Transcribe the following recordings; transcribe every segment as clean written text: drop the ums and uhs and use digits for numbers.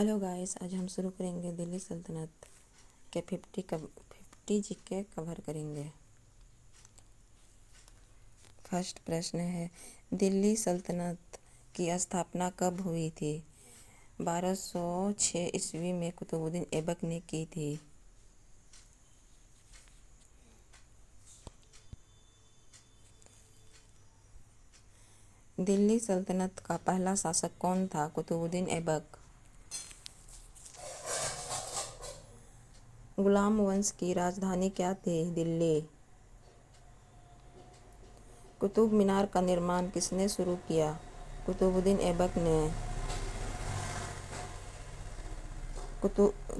Hello guys, आज हम शुरू करेंगे दिल्ली सल्तनत के 50 जीके कवर करेंगे। फर्स्ट प्रश्न है, दिल्ली सल्तनत की स्थापना कब हुई थी? 1206 ईस्वी में कुतुबुद्दीन ऐबक ने की थी। दिल्ली सल्तनत का पहला शासक कौन था? कुतुबुद्दीन ऐबक। गुलाम वंश की राजधानी क्या थी? दिल्ली। कुतुब मीनार का निर्माण किसने शुरू किया? कुतुबुद्दीन ऐबक ने।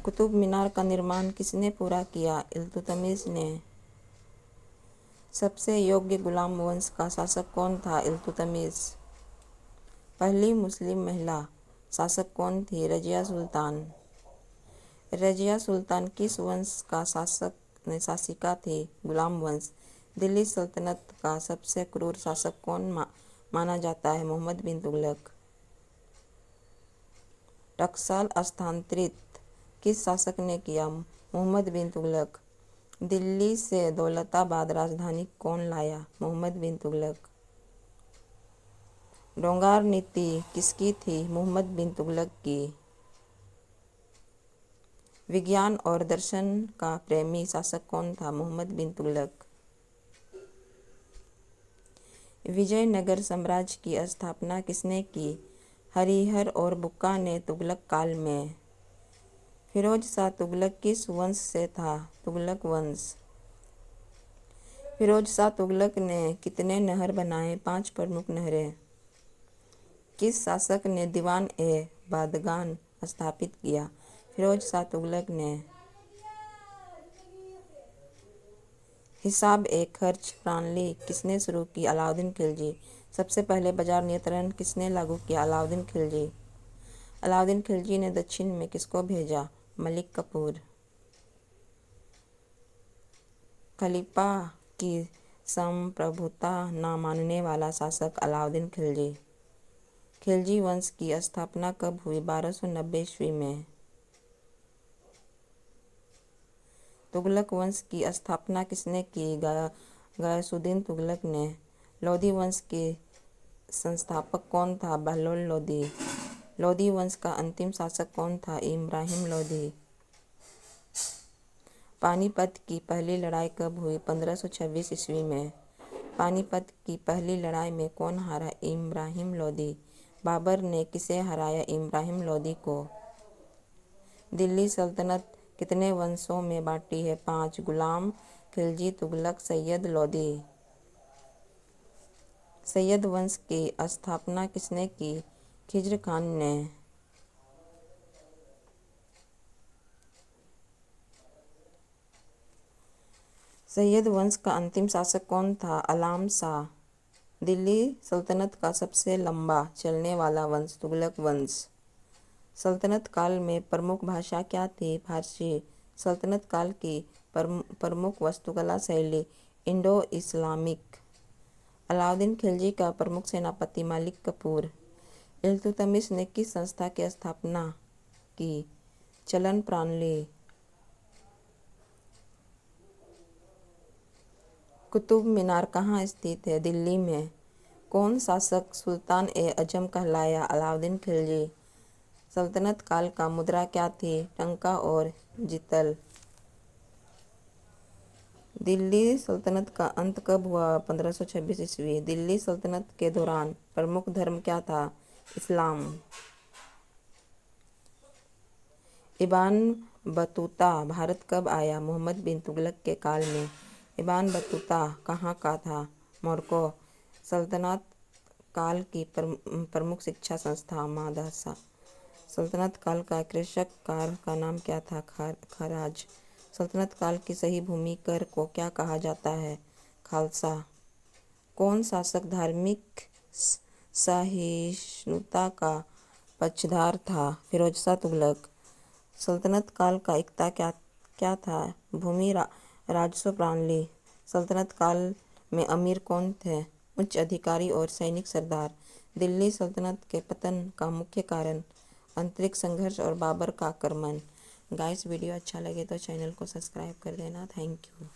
कुतुब मीनार का निर्माण किसने पूरा किया? इल्तुतमिश ने। सबसे योग्य गुलाम वंश का शासक कौन था? इल्तुतमिश। पहली मुस्लिम महिला शासक कौन थी? रजिया सुल्तान। रजिया सुल्तान किस वंश का शासिका थी? गुलाम वंश। दिल्ली सल्तनत का सबसे क्रूर शासक कौन माना जाता है? मोहम्मद बिन तुगलक। टकसाल स्थानांतरित किस शासक ने किया? मोहम्मद बिन तुगलक। दिल्ली से दौलताबाद राजधानी कौन लाया? मोहम्मद बिन तुगलक। डोंगार नीति किसकी थी? मोहम्मद बिन तुगलक की। विज्ञान और दर्शन का प्रेमी शासक कौन था? मोहम्मद बिन तुगलक। विजयनगर साम्राज्य की स्थापना किसने की? हरिहर और बुक्का ने तुगलक काल में। फिरोज शाह तुगलक किस वंश से था? तुगलक वंश। फिरोज शाह तुगलक ने कितने नहर बनाए? 5 प्रमुख नहरें। किस शासक ने दीवान-ए-बादगान स्थापित किया? फिरोज शाह तुगलक ने। हिसाब-ए-खर्च प्रणाली किसने शुरू की? अलाउद्दीन खिलजी। सबसे पहले बाजार नियंत्रण किसने लागू किया? अलाउद्दीन खिलजी। अलाउद्दीन खिलजी ने दक्षिण में किसको भेजा? मलिक कफूर। खलीफा की संप्रभुता न मानने वाला शासक? अलाउद्दीन खिलजी। खिलजी वंश की स्थापना कब हुई? 1290 ईस्वी में। तुगलक वंश की स्थापना किसने की? गयासुद्दीन तुगलक ने। लोधी वंश के संस्थापक कौन था? बहलोल लोधी। लोधी वंश का अंतिम शासक कौन था? इब्राहिम लोधी। पानीपत की पहली लड़ाई कब हुई? 1526 ईस्वी में। पानीपत की पहली लड़ाई में कौन हारा? इब्राहिम लोधी। बाबर ने किसे हराया? इब्राहिम लोधी को। दिल्ली सल्तनत कितने वंशों में बांटी है? 5। गुलाम, खिलजी, तुगलक, सैयद, लोधी। सैयद वंश की स्थापना किसने की? खिज्र खान ने। सैयद वंश का अंतिम शासक कौन था? आलम शाह। दिल्ली सल्तनत का सबसे लंबा चलने वाला वंश? तुगलक वंश। सल्तनत काल में प्रमुख भाषा क्या थी? फारसी। सल्तनत काल की प्रमुख वास्तुकला शैली? Indo Islamic. अलाउद्दीन खिलजी का प्रमुख सेनापति? मलिक कफूर। इल्तुतमिश ने किस संस्था की स्थापना की? चलन प्रणाली। कुतुब मीनार कहाँ स्थित है? दिल्ली में। कौन शासक सुल्तान-ए-आजम कहलाया? अलाउद्दीन खिलजी। सल्तनत काल का मुद्रा क्या थी? टंका और जितल। दिल्ली सल्तनत का अंत कब हुआ? 1526 ईस्वी। दिल्ली सल्तनत के दौरान प्रमुख धर्म क्या था? इस्लाम। इब्न बतूता भारत कब आया? मोहम्मद बिन तुगलक के काल में। इब्न बतूता कहाँ का था? मोरक्को। सल्तनत काल की प्रमुख शिक्षा संस्था? मदरसा। सल्तनत काल का कृषक कार्य का नाम क्या था? खराज। सल्तनत काल की सही भूमि कर को क्या कहा जाता है? खालसा। कौन शासक धार्मिक सहिष्णुता का पक्षधर था? फिरोज शाह तुगलक। सल्तनत काल का एकता क्या था? भूमि राजस्व प्रणाली। सल्तनत काल में अमीर कौन थे? उच्च अधिकारी और सैनिक सरदार। दिल्ली सल्तनत के पतन का मुख्य कारण? अंतरिक्ष संघर्ष और बाबर का आक्रमण। गाइस वीडियो अच्छा लगे तो चैनल को सब्सक्राइब कर देना। Thank you.